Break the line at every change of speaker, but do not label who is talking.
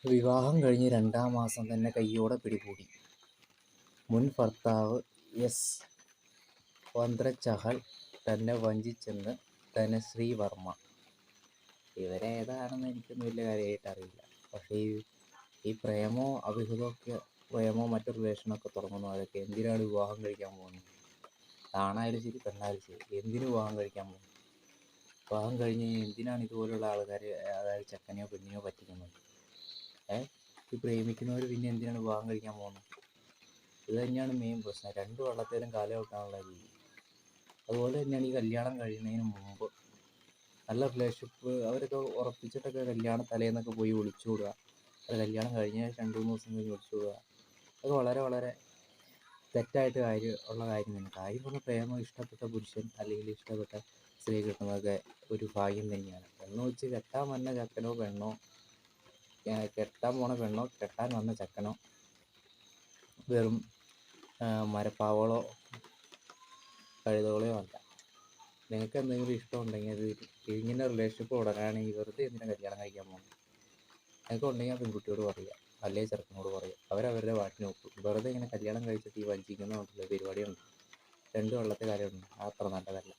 വിവാഹം കഴിഞ്ഞ് 2-ാം മാസം തന്നെ കയ്യോടെ പിടികൂടി. മുൻ ഭർത്താവ് എസ്. വന്ദ്രചഹൽ തന്നെ വഞ്ചിച്ചെന്ന് ധനശ്രീ വർമ്മ. ഇവരേതാണെന്ന് എനിക്കൊന്നും വലിയ കാര്യമായിട്ട് അറിയില്ല. പക്ഷേ ഈ പ്രേമോ അവിഹിതമൊക്കെ പ്രേമോ മറ്റു റിലേഷനൊക്കെ തുടങ്ങുന്നവരൊക്കെ എന്തിനാണ് വിവാഹം കഴിക്കാൻ പോകുന്നത്? ആണായാലും ശരി പെണ്ണായാലും ശരി, എന്തിനു വിവാഹം കഴിക്കാൻ പോകുന്നത്? വിവാഹം കഴിഞ്ഞ് എന്തിനാണ് ഇതുപോലുള്ള ആൾക്കാർ, അതായത് ചെക്കനെയോ പെണ്ണിനെയോ പറ്റിക്കുന്നത്? ഈ പ്രേമിക്കുന്നവർ പിന്നെ എന്തിനാണ് വിവാഹം കഴിക്കാൻ പോകുന്നത്? ഇത് തന്നെയാണ് മെയിൻ പ്രശ്നം. രണ്ട് വള്ളത്തേലും കാല് ചവിട്ടാനുള്ള രീതി. അതുപോലെ തന്നെയാണ് ഈ കല്യാണം കഴിയുന്നതിന് മുമ്പ് നല്ല റിലേഷൻഷിപ്പ് അവരൊക്കെ ഉറപ്പിച്ചിട്ടൊക്കെ കല്യാണം തലേന്നൊക്കെ പോയി ഒളിച്ചോടുക, അത് കല്യാണം കഴിഞ്ഞ 2-3 ദിവസം കഴിഞ്ഞ് ഒളിച്ചോടുക. അത് വളരെ വളരെ തെറ്റായിട്ട് ഉള്ള കാര്യം തന്നെ. കാര്യം പറഞ്ഞാൽ പ്രേമം, ഇഷ്ടപ്പെട്ട പുരുഷൻ അല്ലെങ്കിൽ ഇഷ്ടപ്പെട്ട സ്ത്രീ കിട്ടുന്നതൊക്കെ ഒരു ഭാഗ്യം തന്നെയാണ്. എന്ന് വെച്ച് കെട്ടാൻ വന്ന ചെക്കനോ പെണ്ണോ, കെട്ടാൻ പോണ പെണ്ണോ കെട്ടാൻ വന്ന ചെക്കനോ വെറും മരപ്പാവകളോ കഴുതകളോ അല്ല. നിങ്ങൾക്ക് എന്തെങ്കിലും ഇഷ്ടമുണ്ടെങ്കിൽ അത് ഇങ്ങനെ റിലേഷൻഷിപ്പ് തുടങ്ങുകയാണെങ്കിൽ വെറുതെ എന്തിനാ കല്യാണം കഴിക്കാൻ പോകുന്നത്? നിങ്ങൾക്ക് ഉണ്ടെങ്കിൽ ആ പെൺകുട്ടിയോട് പറയുക, അല്ലെങ്കിൽ ചെറുക്കനോട് പറയുക. അവരവരുടെ വാട്ടിന് നോക്കും. വെറുതെ ഇങ്ങനെ കല്യാണം കഴിച്ചിട്ട് ഈ വഞ്ചിക്കുന്ന പരിപാടിയുണ്ട്. രണ്ട് വെള്ളത്തെ കാര്യമുണ്ട്, അത്ര നല്ലതല്ല.